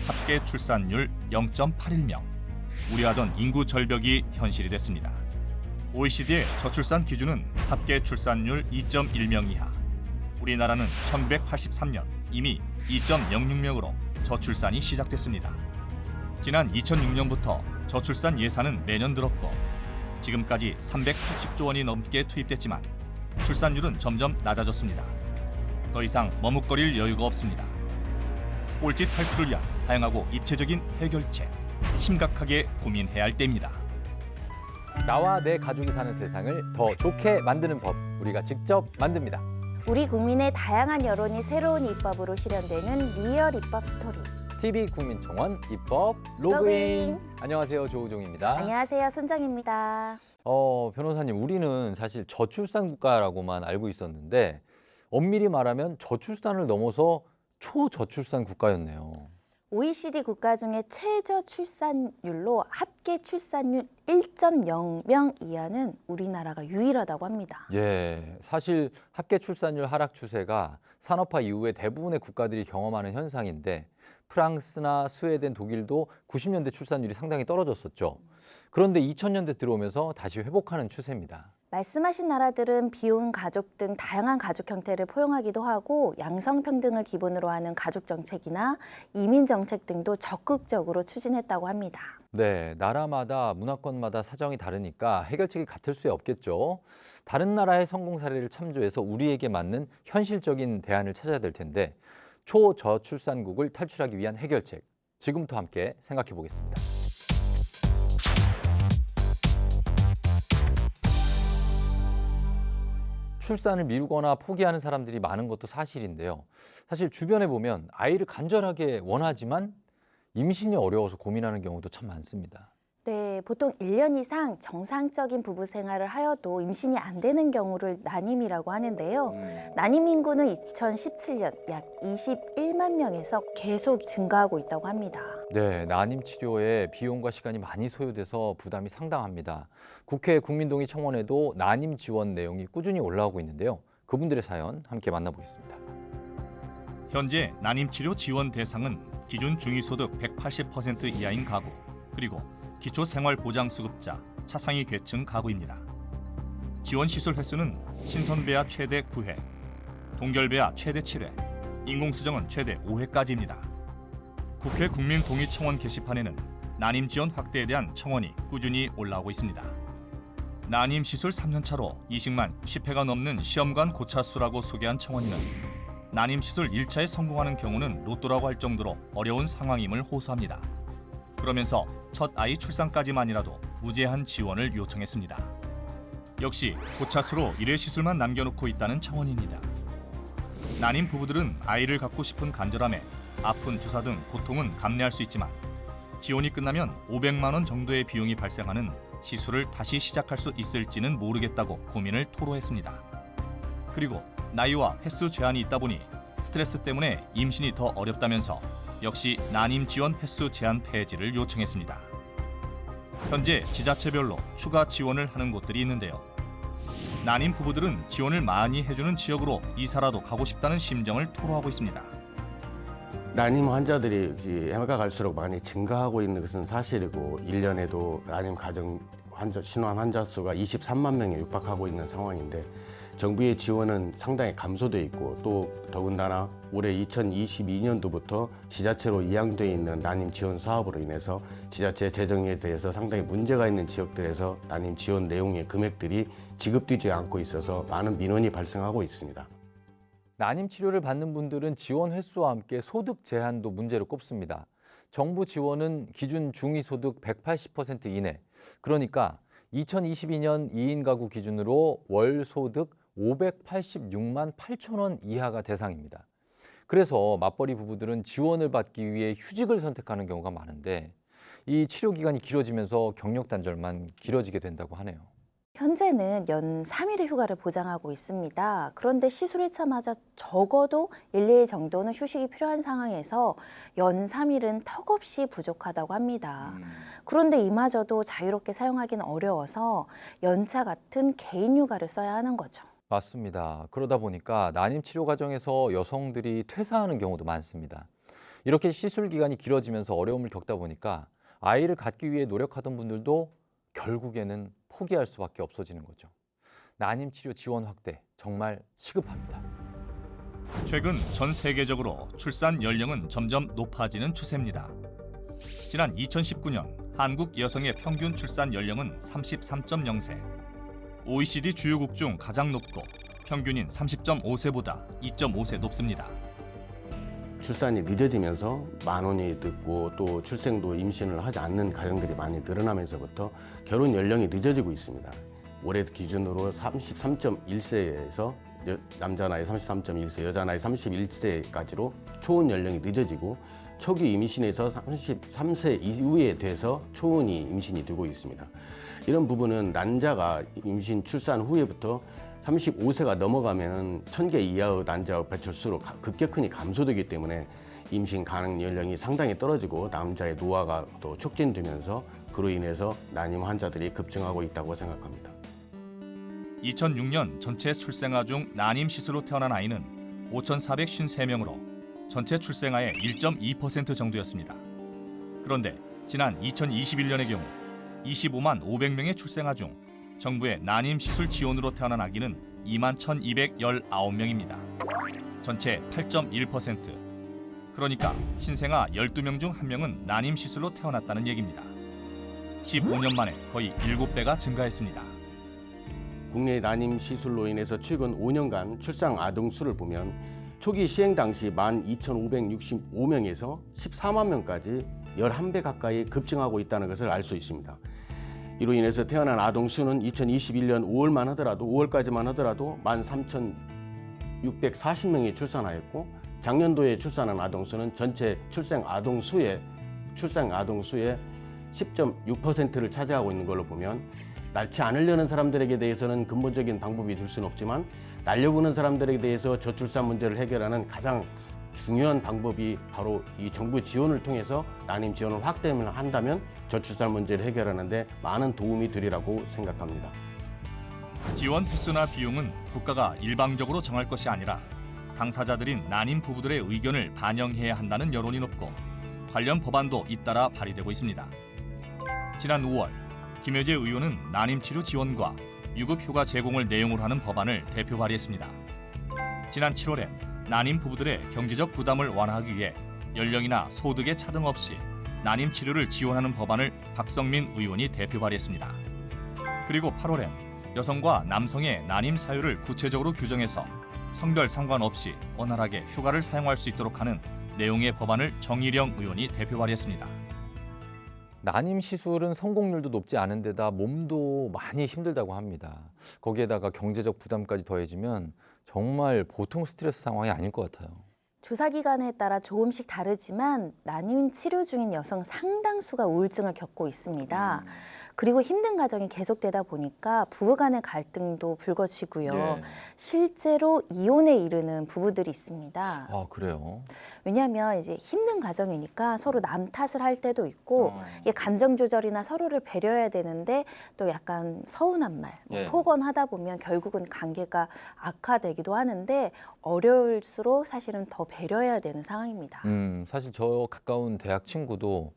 합계 출산율 0.81명. 우려하던 인구 절벽이 현실이 됐습니다. OECD의 저출산 기준은 합계 출산율 2.1명 이하. 우리나라는 1983년 이미 2.06명으로 저출산이 시작됐습니다. 지난 2006년부터 저출산 예산은 매년 늘었고 지금까지 380조 원이 넘게 투입됐지만 출산율은 점점 낮아졌습니다. 더 이상 머뭇거릴 여유가 없습니다. 꼴찌 탈출을 위한 다양하고 입체적인 해결책, 심각하게 고민해야 할 때입니다. 나와 내 가족이 사는 세상을 더 좋게 만드는 법, 우리가 직접 만듭니다. 우리 국민의 다양한 여론이 새로운 입법으로 실현되는 리얼 입법 스토리. TV 국민청원 입법 로그인. 안녕하세요, 조우종입니다. 안녕하세요, 손정입니다. 변호사님, 우리는 사실 저출산 국가라고만 알고 있었는데 엄밀히 말하면 저출산을 넘어서 초저출산 국가였네요. OECD 국가 중에 최저 출산율로 합계 출산율 1.0명 이하는 우리나라가 유일하다고 합니다. 예, 사실 합계 출산율 하락 추세가 산업화 이후에 대부분의 국가들이 경험하는 현상인데 프랑스나 스웨덴, 독일도 90년대 출산율이 상당히 떨어졌었죠. 그런데 2000년대 들어오면서 다시 회복하는 추세입니다. 말씀하신 나라들은 비혼 가족 등 다양한 가족 형태를 포용하기도 하고 양성평등을 기본으로 하는 가족 정책이나 이민 정책 등도 적극적으로 추진했다고 합니다. 네, 나라마다 문화권마다 사정이 다르니까 해결책이 같을 수 없겠죠. 다른 나라의 성공 사례를 참조해서 우리에게 맞는 현실적인 대안을 찾아야 될 텐데 초저출산국을 탈출하기 위한 해결책, 지금부터 함께 생각해 보겠습니다. 출산을 미루거나 포기하는 사람들이 많은 것도 사실인데요. 사실 주변에 보면 아이를 간절하게 원하지만 임신이 어려워서 고민하는 경우도 참 많습니다. 네, 보통 1년 이상 정상적인 부부 생활을 하여도 임신이 안 되는 경우를 난임이라고 하는데요. 난임 인구는 2017년 약 21만 명에서 계속 증가하고 있다고 합니다. 네, 난임 치료에 비용과 시간이 많이 소요돼서 부담이 상당합니다. 국회 국민동의 청원에도 난임 지원 내용이 꾸준히 올라오고 있는데요. 그분들의 사연 함께 만나보겠습니다. 현재 난임치료 지원 대상은 기준 중위소득 180% 이하인 가구, 그리고 기초생활보장수급자, 차상위 계층 가구입니다. 지원시술 횟수는 신선배아 최대 9회, 동결배아 최대 7회, 인공수정은 최대 5회까지입니다. 국회 국민동의청원 게시판에는 난임지원 확대에 대한 청원이 꾸준히 올라오고 있습니다. 난임시술 3년차로 이식만 10회가 넘는 시험관 고차수라고 소개한 청원인은 난임시술 1차에 성공하는 경우는 로또라고 할 정도로 어려운 상황임을 호소합니다. 그러면서 첫 아이 출산까지만이라도 무제한 지원을 요청했습니다. 역시 고차수로 1회 시술만 남겨놓고 있다는 청원입니다. 난임 부부들은 아이를 갖고 싶은 간절함에 아픈 주사 등 고통은 감내할 수 있지만 지원이 끝나면 500만 원 정도의 비용이 발생하는 시술을 다시 시작할 수 있을지는 모르겠다고 고민을 토로했습니다. 그리고 나이와 횟수 제한이 있다 보니 스트레스 때문에 임신이 더 어렵다면서 역시 난임 지원 횟수 제한 폐지를 요청했습니다. 현재 지자체별로 추가 지원을 하는 곳들이 있는데요. 난임 부부들은 지원을 많이 해주는 지역으로 이사라도 가고 싶다는 심정을 토로하고 있습니다. 난임 환자들이 해가 갈수록 많이 증가하고 있는 것은 사실이고 1년에도 난임 가정 환자, 신환 환자 수가 23만 명에 육박하고 있는 상황인데 정부의 지원은 상당히 감소돼 있고 또 더군다나 올해 2022년도부터 지자체로 이양돼 있는 난임 지원 사업으로 인해서 지자체 재정에 대해서 상당히 문제가 있는 지역들에서 난임 지원 내용의 금액들이 지급되지 않고 있어서 많은 민원이 발생하고 있습니다. 난임 치료를 받는 분들은 지원 횟수와 함께 소득 제한도 문제로 꼽습니다. 정부 지원은 기준 중위소득 180% 이내, 그러니까 2022년 2인 가구 기준으로 월 소득 586만 8천 원 이하가 대상입니다. 그래서 맞벌이 부부들은 지원을 받기 위해 휴직을 선택하는 경우가 많은데 이 치료 기간이 길어지면서 경력 단절만 길어지게 된다고 하네요. 현재는 연 3일의 휴가를 보장하고 있습니다. 그런데 시술 1차마저 적어도 1, 2일 정도는 휴식이 필요한 상황에서 연 3일은 턱없이 부족하다고 합니다. 그런데 이마저도 자유롭게 사용하기는 어려워서 연차 같은 개인 휴가를 써야 하는 거죠. 맞습니다. 그러다 보니까 난임 치료 과정에서 여성들이 퇴사하는 경우도 많습니다. 이렇게 시술 기간이 길어지면서 어려움을 겪다 보니까 아이를 갖기 위해 노력하던 분들도 결국에는 포기할 수밖에 없어지는 거죠. 난임 치료 지원 확대 정말 시급합니다. 최근 전 세계적으로 출산 연령은 점점 높아지는 추세입니다. 지난 2019년 한국 여성의 평균 출산 연령은 33.0세. OECD 주요국 중 가장 높고 평균인 30.5세보다 2.5세 높습니다. 출산이 늦어지면서 만원이 듣고 또 출생도 임신을 하지 않는 가정들이 많이 늘어나면서부터 결혼 연령이 늦어지고 있습니다. 올해 기준으로 33.1세에서 남자 나이 33.1세, 여자 나이 31세까지로 초혼 연령이 늦어지고 초기 임신에서 33세 이후에 돼서 초혼이 임신이 되고 있습니다. 이런 부분은 난자가 임신 출산 후에부터 35세가 넘어가면 1000개 이하의 난자와 배출수로 급격히 감소되기 때문에 임신 가능 연령이 상당히 떨어지고 남자의 노화가 또 촉진되면서 그로 인해서 난임 환자들이 급증하고 있다고 생각합니다. 2006년 전체 출생아 중 난임 시술로 태어난 아이는 5,453명으로 전체 출생아의 1.2% 정도였습니다. 그런데 지난 2021년의 경우 25만 500명의 출생아 중 정부의 난임 시술 지원으로 태어난 아기는 2만 1,219명입니다. 전체 8.1%. 그러니까 신생아 12명 중 1명은 난임 시술로 태어났다는 얘기입니다. 15년 만에 거의 7배가 증가했습니다. 국내 난임 시술로 인해서 최근 5년간 출산 아동 수를 보면 초기 시행 당시 12,565명에서 14만 명까지 11배 가까이 급증하고 있다는 것을 알 수 있습니다. 이로 인해서 태어난 아동 수는 2021년 5월까지만 하더라도 13,640명이 출산하였고 작년도에 출산한 아동 수는 전체 출생 아동 수의 10.6%를 차지하고 있는 걸로 보면 낳지 않으려는 사람들에게 대해서는 근본적인 방법이 될 수는 없지만 낳려고 하는 사람들에 대해서 저출산 문제를 해결하는 가장 중요한 방법이 바로 이 정부 지원을 통해서 난임 지원을 확대를 한다면 저출산 문제를 해결하는 데 많은 도움이 되리라고 생각합니다. 지원 횟수나 비용은 국가가 일방적으로 정할 것이 아니라 당사자들인 난임 부부들의 의견을 반영해야 한다는 여론이 높고 관련 법안도 잇따라 발의되고 있습니다. 지난 5월 김여재 의원은 난임 치료 지원과 유급 휴가 제공을 내용으로 하는 법안을 대표 발의했습니다. 지난 7월에 난임 부부들의 경제적 부담을 완화하기 위해 연령이나 소득의 차등 없이 난임 치료를 지원하는 법안을 박성민 의원이 대표 발의했습니다. 그리고 8월엔 여성과 남성의 난임 사유를 구체적으로 규정해서 성별 상관없이 원활하게 휴가를 사용할 수 있도록 하는 내용의 법안을 정일영 의원이 대표 발의했습니다. 난임 시술은 성공률도 높지 않은 데다 몸도 많이 힘들다고 합니다. 거기에다가 경제적 부담까지 더해지면 정말 보통 스트레스 상황이 아닐 것 같아요. 조사 기간에 따라 조금씩 다르지만 난임 치료 중인 여성 상당수가 우울증을 겪고 있습니다. 그리고 힘든 가정이 계속되다 보니까 부부 간의 갈등도 불거지고요. 예. 실제로 이혼에 이르는 부부들이 있습니다. 아, 그래요? 왜냐하면 이제 힘든 가정이니까 서로 남 탓을 할 때도 있고 이게 감정 조절이나 서로를 배려해야 되는데 또 약간 서운한 말, 예. 폭언하다 보면 결국은 관계가 악화되기도 하는데 어려울수록 사실은 더 배려해야 되는 상황입니다. 사실 저 가까운 대학 친구도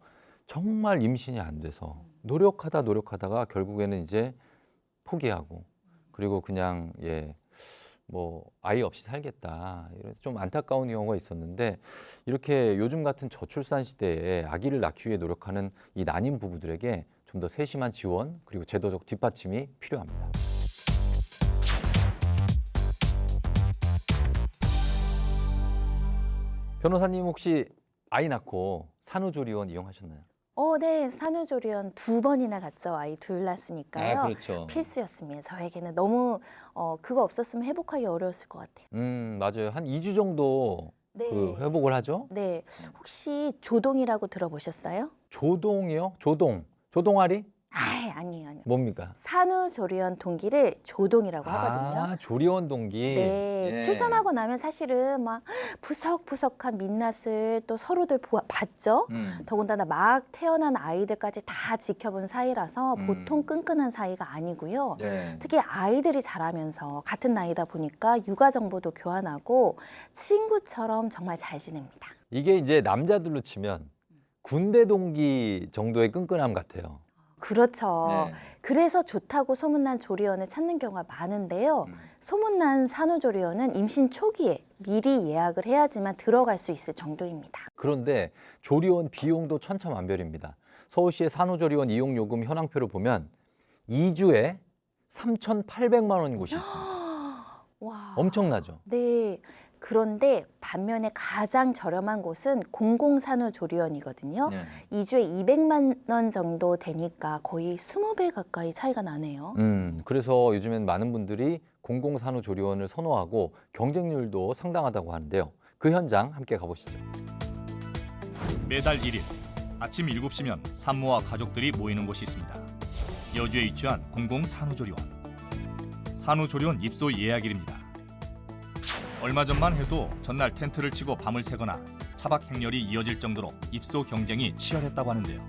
정말 임신이 안 돼서 노력하다가 결국에는 이제 포기하고 그리고 그냥 뭐 아이 없이 살겠다 이런 좀 안타까운 경우가 있었는데 이렇게 요즘 같은 저출산 시대에 아기를 낳기 위해 노력하는 이 난임 부부들에게 좀 더 세심한 지원 그리고 제도적 뒷받침이 필요합니다. 변호사님 혹시 아이 낳고 산후조리원 이용하셨나요? 네, 산후조리원 2번이나 갔죠. 아이 둘 낳았으니까요. 아, 그렇죠. 필수였습니다. 저에게는 너무 그거 없었으면 회복하기 어려웠을 것 같아요. 맞아요. 한 2주 정도 네. 그 회복을 하죠. 네, 혹시 조동이라고 들어보셨어요? 조동이요? 조동아리? 아니에요. 뭡니까? 산후조리원 동기를 조동이라고 하거든요. 아, 조리원 동기. 네, 예. 출산하고 나면 사실은 막 부석부석한 민낯을 또 서로들 봤죠. 더군다나 막 태어난 아이들까지 다 지켜본 사이라서 보통 끈끈한 사이가 아니고요. 네. 특히 아이들이 자라면서 같은 나이다 보니까 육아 정보도 교환하고 친구처럼 정말 잘 지냅니다. 이게 이제 남자들로 치면 군대 동기 정도의 끈끈함 같아요. 그렇죠. 네. 그래서 좋다고 소문난 조리원을 찾는 경우가 많은데요. 소문난 산후조리원은 임신 초기에 미리 예약을 해야지만 들어갈 수 있을 정도입니다. 그런데 조리원 비용도 천차만별입니다. 서울시의 산후조리원 이용 요금 현황표를 보면 2주에 3,800만 원인 곳이 있습니다. 와. 엄청나죠? 네. 그런데 반면에 가장 저렴한 곳은 공공산후조리원이거든요. 네. 2주에 200만 원 정도 되니까 거의 20배 가까이 차이가 나네요. 그래서 요즘엔 많은 분들이 공공산후조리원을 선호하고 경쟁률도 상당하다고 하는데요. 그 현장 함께 가보시죠. 매달 1일 아침 7시면 산모와 가족들이 모이는 곳이 있습니다. 여주에 위치한 공공산후조리원. 산후조리원 입소 예약일입니다. 얼마 전만 해도 전날 텐트를 치고 밤을 새거나 차박 행렬이 이어질 정도로 입소 경쟁이 치열했다고 하는데요.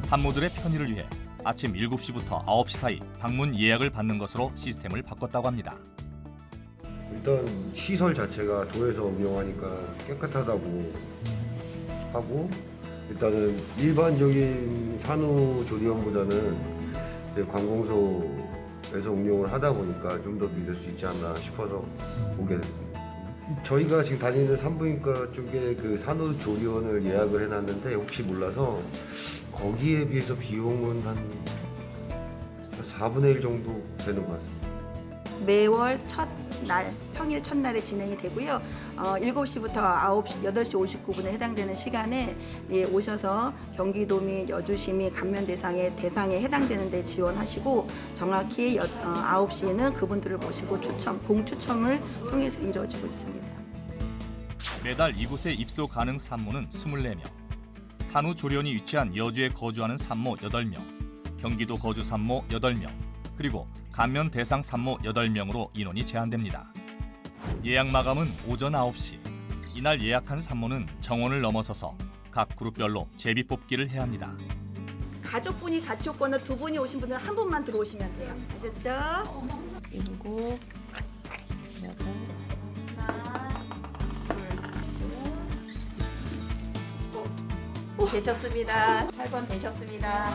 산모들의 편의를 위해 아침 7시부터 9시 사이 방문 예약을 받는 것으로 시스템을 바꿨다고 합니다. 일단 시설 자체가 도에서 운영하니까 깨끗하다고 하고, 일단은 일반적인 산후조리원보다는 이제 관공서에서 운영을 하다 보니까 좀 더 믿을 수 있지 않나 싶어서 오게 됐습니다. 저희가 지금 다니는 산부인과 쪽에 그 산후조리원을 예약을 해놨는데 혹시 몰라서 거기에 비해서 비용은 한 4분의 1 정도 되는 것 같습니다. 매월 첫날, 평일 첫날에 진행이 되고요. 7시부터 9시, 8시 59분에 해당되는 시간에 오셔서 경기도 및 여주시 및 감면 대상에 해당되는 데 지원하시고, 정확히 9시에는 그분들을 모시고 공추첨을 통해서 이루어지고 있습니다. 매달 이곳에 입소 가능 산모는 24명. 산후조리원이 위치한 여주에 거주하는 산모 8명, 경기도 거주 산모 8명, 그리고 감면 대상 산모 8명으로 인원이 제한됩니다. 예약 마감은 오전 9시. 이날 예약한 산모는 정원을 넘어서서 각 그룹별로 제비 뽑기를 해야 합니다. 가족분이 같이 오거나 두 분이 오신 분은 한 분만 들어오시면 돼요. 아셨죠? 7, 8. 되셨습니다. 8번 되셨습니다.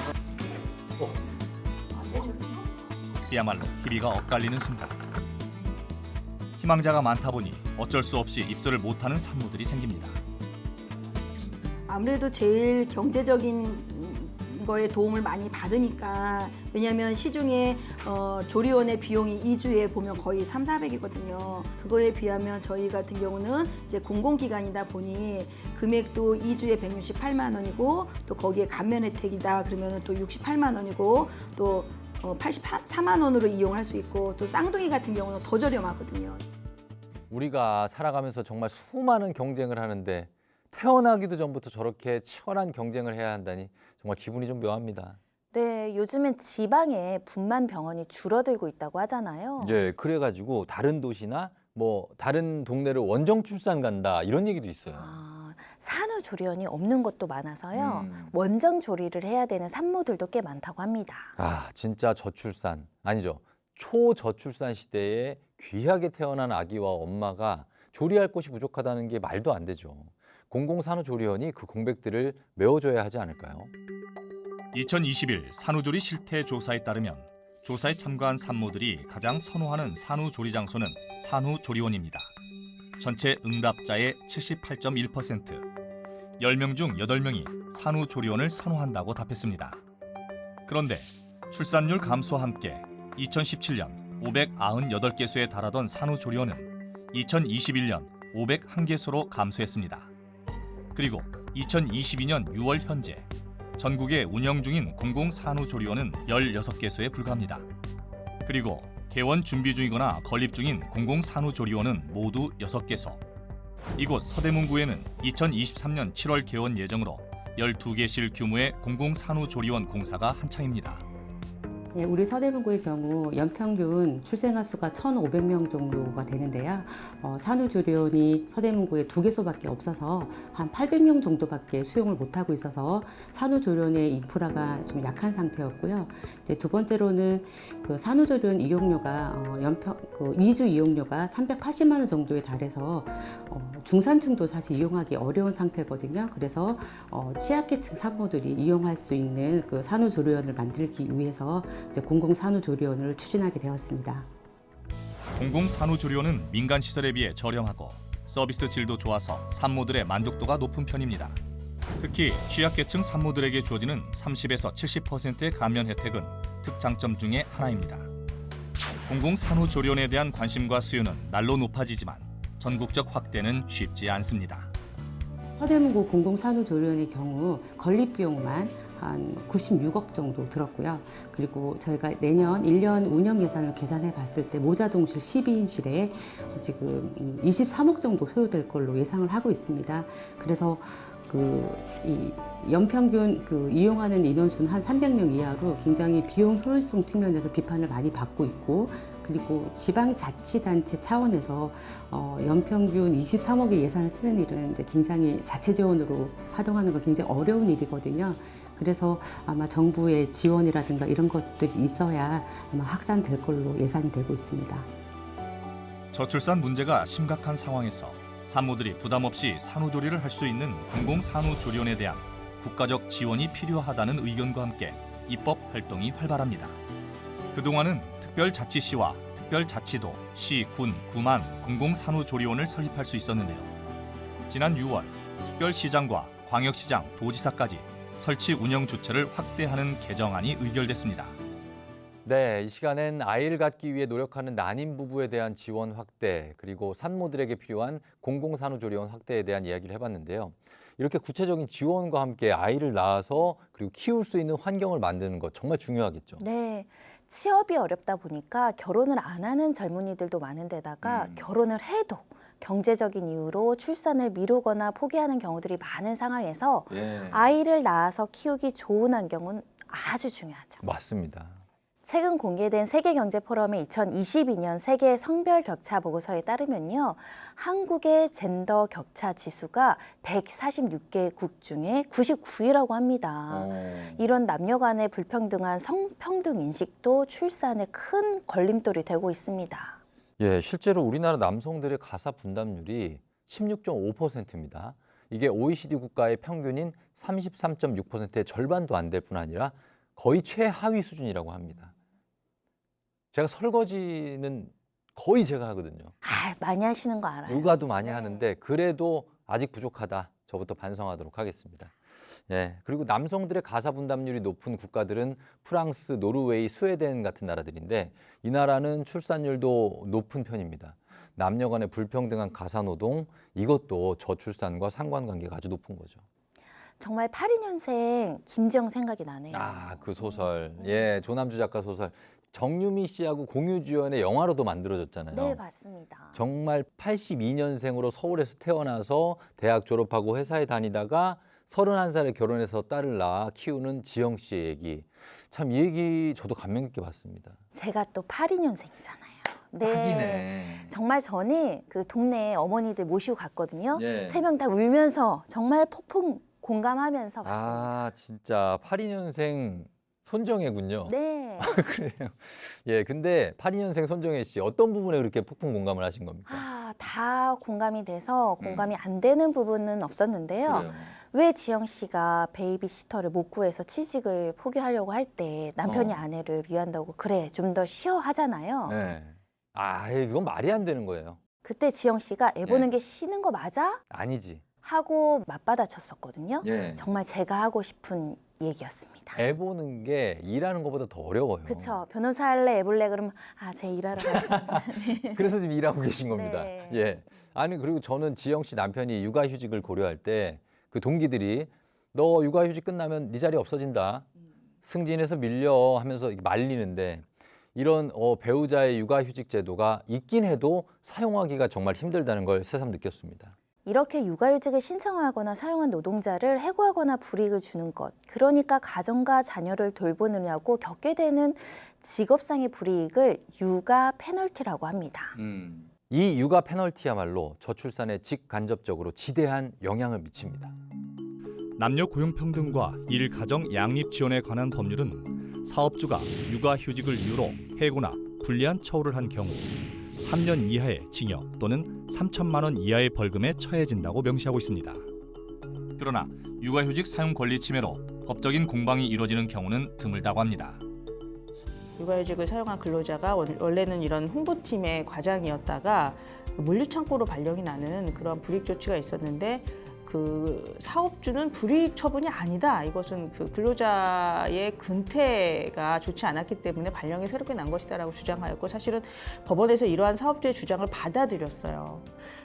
되셨습니다. 그야말로 희비가 엇갈리는 순간. 희망자가 많다 보니 어쩔 수 없이 입소를 못하는 산모들이 생깁니다. 아무래도 제일 경제적인 거에 도움을 많이 받으니까, 왜냐하면 시중에 조리원의 비용이 2주에 보면 거의 300~400이거든요. 그거에 비하면 저희 같은 경우는 이제 공공기관이다 보니 금액도 2주에 168만 원이고, 또 거기에 감면 혜택이다 그러면 또 68만 원이고, 또 84만 원으로 이용할 수 있고, 또 쌍둥이 같은 경우는 더 저렴하거든요. 우리가 살아가면서 정말 수많은 경쟁을 하는데 태어나기도 전부터 저렇게 치열한 경쟁을 해야 한다니 정말 기분이 좀 묘합니다. 네, 요즘엔 지방에 분만 병원이 줄어들고 있다고 하잖아요. 예, 그래가지고 다른 도시나 뭐 다른 동네를 원정 출산 간다 이런 얘기도 있어요. 산후조리원이 없는 곳도 많아서요. 원정 조리를 해야 되는 산모들도 꽤 많다고 합니다. 아, 진짜 저출산 아니죠. 초저출산 시대에 귀하게 태어난 아기와 엄마가 조리할 곳이 부족하다는 게 말도 안 되죠. 공공산후조리원이 그 공백들을 메워줘야 하지 않을까요? 2021 산후조리 실태 조사에 따르면 조사에 참가한 산모들이 가장 선호하는 산후조리 장소는 산후조리원입니다. 전체 응답자의 78.1%, 10명 중 8명이 산후조리원을 선호한다고 답했습니다. 그런데 출산율 감소와 함께 2017년 598개소에 달하던 산후조리원은 2021년 501개소로 감소했습니다. 그리고 2022년 6월 현재 전국에 운영 중인 공공산후조리원은 16개소에 불과합니다. 그리고 개원 준비 중이거나 건립 중인 공공산후조리원은 모두 6개소. 이곳 서대문구에는 2023년 7월 개원 예정으로 12개실 규모의 공공산후조리원 공사가 한창입니다. 예, 우리 서대문구의 경우 연평균 출생아 수가 1,500명 정도가 되는데요. 산후조리원이 서대문구에 2개소밖에 없어서 한 800명 정도밖에 수용을 못하고 있어서 산후조리원의 인프라가 좀 약한 상태였고요. 이제 두 번째로는 그 산후조리원 이용료가 2주 이용료가 380만 원 정도에 달해서 중산층도 사실 이용하기 어려운 상태거든요. 그래서 취약계층 산모들이 이용할 수 있는 그 산후조리원을 만들기 위해서 이제 공공산후조리원을 추진하게 되었습니다. 공공산후조리원은 민간 시설에 비해 저렴하고 서비스 질도 좋아서 산모들의 만족도가 높은 편입니다. 특히 취약계층 산모들에게 주어지는 30에서 70%의 감면 혜택은 특장점 중에 하나입니다. 공공산후조리원에 대한 관심과 수요는 날로 높아지지만 전국적 확대는 쉽지 않습니다. 서대문구 공공산후조리원의 경우 건립비용만 한 96억 정도 들었고요. 그리고 저희가 내년 1년 운영 예산을 계산해 봤을 때 모자동실 12인실에 지금 23억 정도 소요될 걸로 예상을 하고 있습니다. 그래서 이 연평균 이용하는 인원수는 한 300명 이하로 굉장히 비용 효율성 측면에서 비판을 많이 받고 있고, 그리고 지방자치단체 차원에서 연평균 23억의 예산을 쓰는 일은 이제 굉장히 자체 재원으로 활용하는 거 굉장히 어려운 일이거든요. 그래서 아마 정부의 지원이라든가 이런 것들이 있어야 아마 확산될 걸로 예상이 되고 있습니다. 저출산 문제가 심각한 상황에서 산모들이 부담 없이 산후조리를 할 수 있는 공공산후조리원에 대한 국가적 지원이 필요하다는 의견과 함께 입법 활동이 활발합니다. 그동안은 특별자치시와 특별자치도, 시, 군, 구만 공공산후조리원을 설립할 수 있었는데요. 지난 6월 특별시장과 광역시장, 도지사까지 설치 운영 주체를 확대하는 개정안이 의결됐습니다. 네, 이 시간엔 아이를 갖기 위해 노력하는 난임 부부에 대한 지원 확대, 그리고 산모들에게 필요한 공공산후조리원 확대에 대한 이야기를 해봤는데요. 이렇게 구체적인 지원과 함께 아이를 낳아서 그리고 키울 수 있는 환경을 만드는 것 정말 중요하겠죠. 네. 취업이 어렵다 보니까 결혼을 안 하는 젊은이들도 많은 데다가 결혼을 해도 경제적인 이유로 출산을 미루거나 포기하는 경우들이 많은 상황에서 아이를 낳아서 키우기 좋은 환경은 아주 중요하죠. 맞습니다. 최근 공개된 세계경제포럼의 2022년 세계 성별 격차 보고서에 따르면요. 한국의 젠더 격차 지수가 146개국 중에 99위라고 합니다. 이런 남녀 간의 불평등한 성평등 인식도 출산에 큰 걸림돌이 되고 있습니다. 예, 실제로 우리나라 남성들의 가사 분담률이 16.5%입니다. 이게 OECD 국가의 평균인 33.6%의 절반도 안 될 뿐 아니라 거의 최하위 수준이라고 합니다. 제가 설거지는 거의 제가 하거든요. 많이 하시는 거 알아요. 육아도 많이 하는데 그래도 아직 부족하다. 저부터 반성하도록 하겠습니다. 예, 그리고 남성들의 가사 분담률이 높은 국가들은 프랑스, 노르웨이, 스웨덴 같은 나라들인데 이 나라는 출산율도 높은 편입니다. 남녀 간의 불평등한 가사 노동, 이것도 저출산과 상관관계가 아주 높은 거죠. 정말 82년생 김지영 생각이 나네요. 그 소설. 예, 조남주 작가 소설. 정유미 씨하고 공유주연의 영화로도 만들어졌잖아요. 네, 맞습니다. 정말 82년생으로 서울에서 태어나서 대학 졸업하고 회사에 다니다가 31살에 결혼해서 딸을 낳아 키우는 지영 씨의 얘기. 참 이 얘기 저도 감명 깊게 봤습니다. 제가 또 82년생이잖아요. 네. 딱이네. 정말 전에 그 동네에 어머니들 모시고 갔거든요. 예. 3명 다 울면서 정말 폭풍 공감하면서 갔습니다. 진짜 82년생 손정혜군요. 네. 그래요. 예, 근데 82년생 손정혜 씨 어떤 부분에 그렇게 폭풍 공감을 하신 겁니까? 다 공감이 돼서 공감이 안 되는 부분은 없었는데요. 그래요. 왜 지영 씨가 베이비시터를 못 구해서 취직을 포기하려고 할 때 남편이 아내를 위한다고 그래 좀 더 쉬어 하잖아요. 네. 이건 말이 안 되는 거예요. 그때 지영 씨가 애 보는 게 쉬는 거 맞아? 아니지. 하고 맞받아쳤었거든요. 예. 정말 제가 하고 싶은 얘기였습니다. 애 보는 게 일하는 것보다 더 어려워요. 그렇죠. 변호사 할래, 애 볼래 그러면 제 일하러 가겠습니다. 그래서 지금 일하고 계신 겁니다. 네. 예. 그리고 저는 지영 씨 남편이 육아휴직을 고려할 때 그 동기들이 너 육아휴직 끝나면 네 자리 없어진다. 승진해서 밀려 하면서 말리는데 이런 배우자의 육아휴직 제도가 있긴 해도 사용하기가 정말 힘들다는 걸 새삼 느꼈습니다. 이렇게 육아휴직을 신청하거나 사용한 노동자를 해고하거나 불이익을 주는 것, 그러니까 가정과 자녀를 돌보느냐고 겪게 되는 직업상의 불이익을 육아 페널티라고 합니다. 이 육아 페널티야말로 저출산에 직간접적으로 지대한 영향을 미칩니다. 남녀 고용평등과 일가정 양립 지원에 관한 법률은 사업주가 육아휴직을 이유로 해고나 불리한 처우를 한 경우 3년 이하의 징역 또는 3천만 원 이하의 벌금에 처해진다고 명시하고 있습니다. 그러나 육아휴직 사용 권리 침해로 법적인 공방이 이루어지는 경우는 드물다고 합니다. 육아휴직을 사용한 근로자가 원래는 이런 홍보팀의 과장이었다가 물류창고로 발령이 나는 그런 불이익 조치가 있었는데 그 사업주는 불이익 처분이 아니다. 이것은 그 근로자의 근태가 좋지 않았기 때문에 발령이 새롭게 난 것이다라고 주장하였고 사실은 법원에서 이러한 사업주의 주장을 받아들였어요.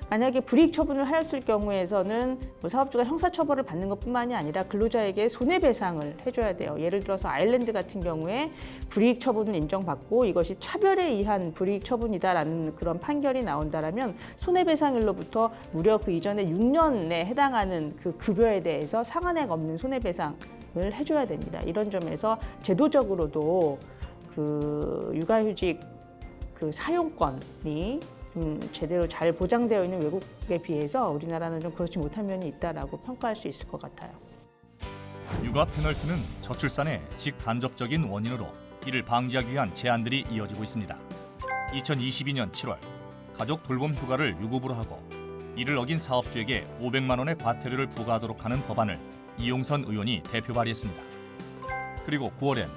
만약에 불이익 처분을 하였을 경우에서는 뭐 사업주가 형사처벌을 받는 것뿐만이 아니라 근로자에게 손해배상을 해줘야 돼요. 예를 들어서 아일랜드 같은 경우에 불이익 처분을 인정받고 이것이 차별에 의한 불이익 처분이다라는 그런 판결이 나온다라면 손해배상일로부터 무려 그 이전에 6년에 해당하는 그 급여에 대해서 상한액 없는 손해배상을 해줘야 됩니다. 이런 점에서 제도적으로도 그 육아휴직 그 사용권이 제대로 잘 보장되어 있는 외국에 비해서 우리나라는 좀 그렇지 못한 면이 있다라고 평가할 수 있을 것 같아요. 육아 페널티는 저출산의 직간접적인 원인으로 이를 방지하기 위한 제안들이 이어지고 있습니다. 2022년 7월 가족 돌봄 휴가를 유급으로 하고 이를 어긴 사업주에게 500만 원의 과태료를 부과하도록 하는 법안을 이용선 의원이 대표 발의했습니다. 그리고 9월엔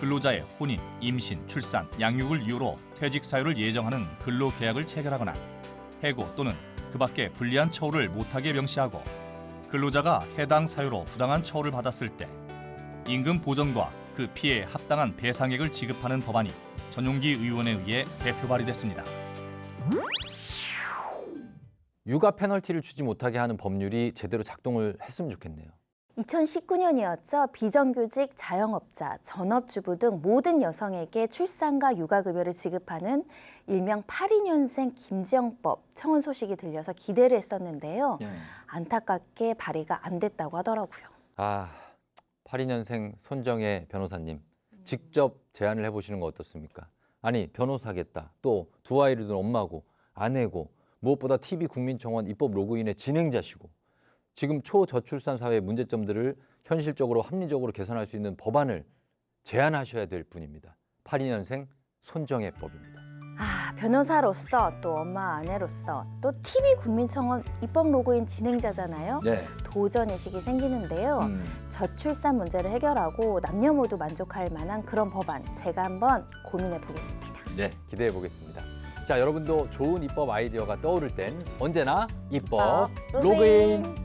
근로자의 혼인, 임신, 출산, 양육을 이유로 퇴직 사유를 예정하는 근로계약을 체결하거나 해고 또는 그 밖에 불리한 처우를 못하게 명시하고 근로자가 해당 사유로 부당한 처우를 받았을 때 임금 보전과 그 피해에 합당한 배상액을 지급하는 법안이 전용기 의원에 의해 대표 발의됐습니다. 육아 페널티를 주지 못하게 하는 법률이 제대로 작동을 했으면 좋겠네요. 2019년이었죠. 비정규직, 자영업자, 전업주부 등 모든 여성에게 출산과 육아급여를 지급하는 일명 82년생 김지영법 청원 소식이 들려서 기대를 했었는데요. 안타깝게 발의가 안 됐다고 하더라고요. 82년생 손정혜 변호사님, 직접 제안을 해보시는 거 어떻습니까? 아니, 변호사겠다. 또 두 아이를 둔 엄마고 아내고 무엇보다 TV국민청원 입법 로그인의 진행자시고 지금 초저출산 사회의 문제점들을 현실적으로 합리적으로 개선할 수 있는 법안을 제안하셔야 될 분입니다. 82년생 손정혜법입니다. 변호사로서 또 엄마 아내로서 또 TV국민청원 입법 로그인 진행자잖아요. 네. 도전의식이 생기는데요. 저출산 문제를 해결하고 남녀 모두 만족할 만한 그런 법안 제가 한번 고민해 보겠습니다. 네, 기대해 보겠습니다. 자, 여러분도 좋은 입법 아이디어가 떠오를 땐 언제나 입법 로그인.